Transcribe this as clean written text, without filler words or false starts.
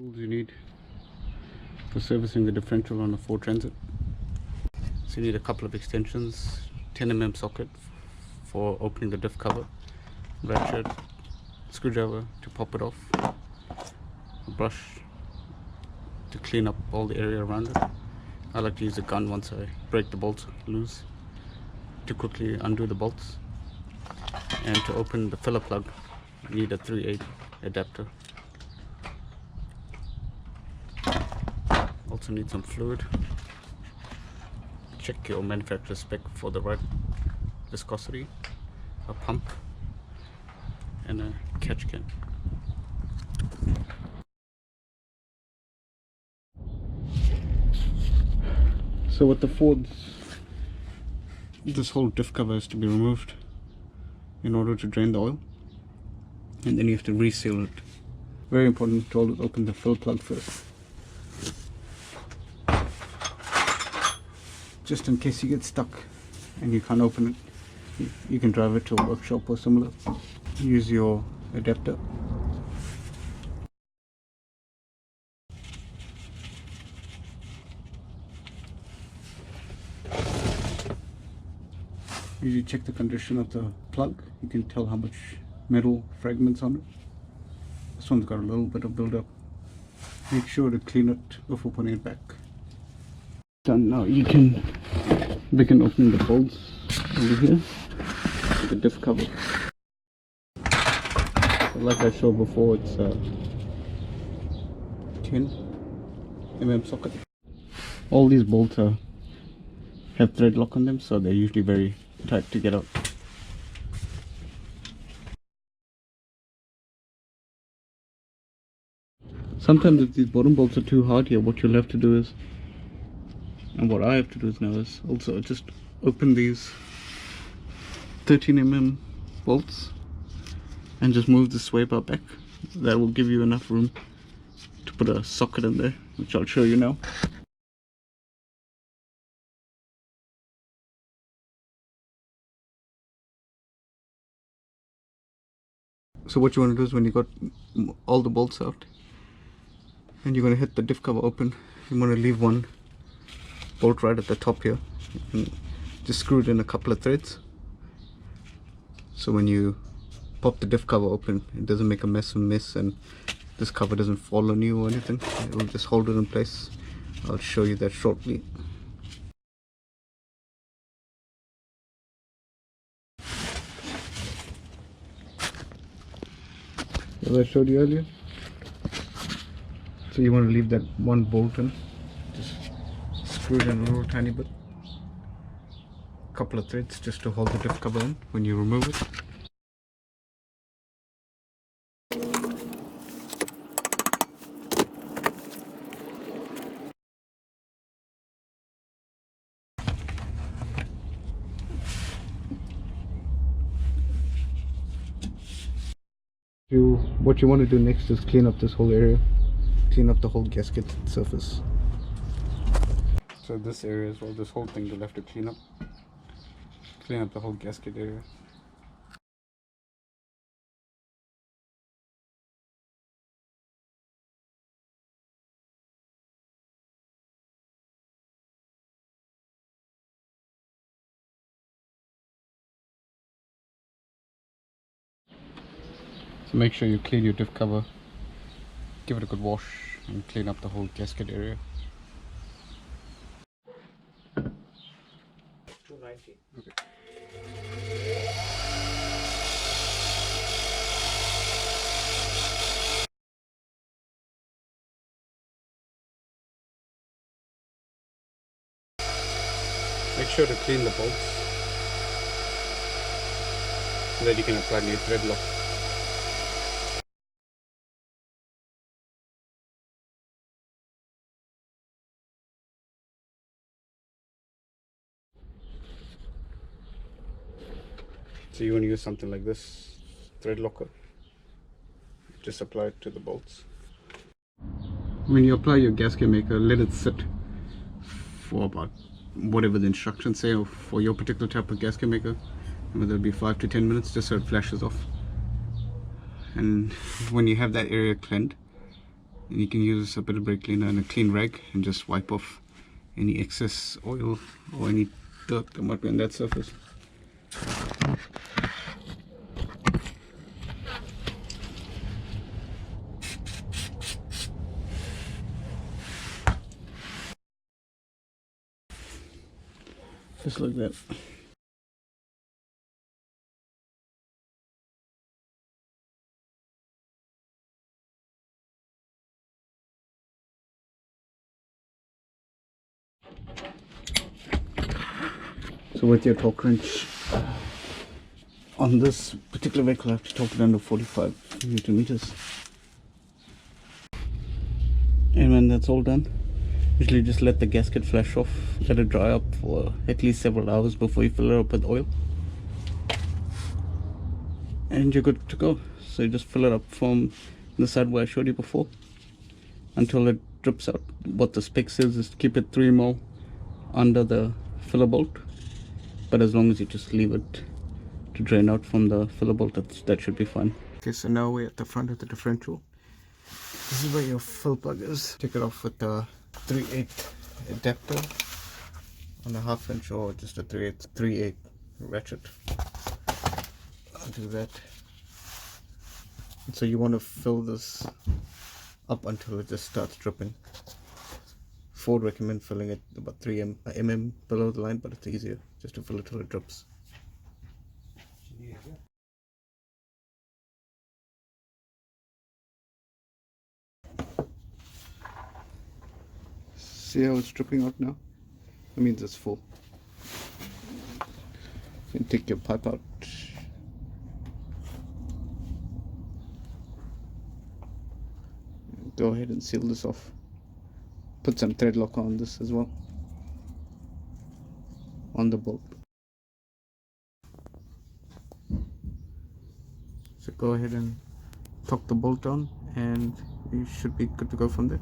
Tools you need for servicing the differential on a Ford Transit. So you need a couple of extensions, 10mm socket for opening the diff cover, ratchet, screwdriver to pop it off, a brush to clean up all the area around it. I like to use a gun once I break the bolts loose to quickly undo the bolts. And to open the filler plug, you need a 3/8 adapter. Also need some fluid. Check your manufacturer spec for the right viscosity, a pump, and a catch can. So with the Fords, this whole diff cover is to be removed in order to drain the oil, and then you have to reseal it. Very important to always open the fill plug first, just in case you get stuck and you can't open it. You can drive it to a workshop or similar. Use your adapter. Usually check the condition of the plug. You can tell how much metal fragments on it. This one's got a little bit of build-up. Make sure to clean it before putting it back. Done. Now you can begin opening the bolts over here, the diff cover. So like I showed before, it's a 10mm socket. All these bolts have thread lock on them, so they're usually very tight to get out. Sometimes if these bottom bolts are too hard here, what you'll have to do is, and what I have to do is now, is also just open these 13mm bolts and just move the sway bar back. That will give you enough room to put a socket in there, which I'll show you now. So what you want to do is, when you got all the bolts out and you're going to hit the diff cover open, you want to leave one bolt right at the top here and just screw it in a couple of threads, so when you pop the diff cover open, it doesn't make a mess and this cover doesn't fall on you or anything. It will just hold it in place. I'll show you that shortly. As I showed you earlier, so you want to leave that one bolt in, just screw it in a little tiny bit, couple of threads just to hold the diff cover in when you remove it. What you want to do next is clean up this whole area, clean up the whole gasket surface. So this area as well, this whole thing you'll have to clean up the whole gasket area. So make sure you clean your diff cover, give it a good wash, and clean up the whole gasket area. 290. Okay. Make sure to clean the bolts so that you can apply your thread lock. So you want to use something like this thread locker. Just apply it to the bolts. When you apply your gasket maker, let it sit for about whatever the instructions say for your particular type of gasket maker, whether it be 5 to 10 minutes, just so it flashes off. And when you have that area cleaned, And you can use a bit of brake cleaner and a clean rag and just wipe off any excess oil or any dirt that might be on that surface. Just like that. So with your torque wrench on this particular vehicle, I have to torque it under 45 Newton meters. And when that's all done, usually just let the gasket flash off, let it dry up for at least several hours before you fill it up with oil. And you're good to go. So you just fill it up from the side where I showed you before until it drips out. What the spec says is to keep it 3 mil under the filler bolt, but as long as you just leave it to drain out from the filler bolt, that should be fine. Okay, so now we're at the front of the differential. This is where your fill plug is. Take it off with the 3/8 adapter on a 1/2 inch or just a 3/8 ratchet. I'll do that. And so you want to fill this up until it just starts dripping. Ford recommend filling it about 3 mm below the line, but it's easier just to fill it till it drips. See how it's dripping out now? That means it's full. You can take your pipe out. Go ahead and seal this off. Put some thread lock on this as well, on the bolt. So go ahead and torque the bolt on and you should be good to go from there.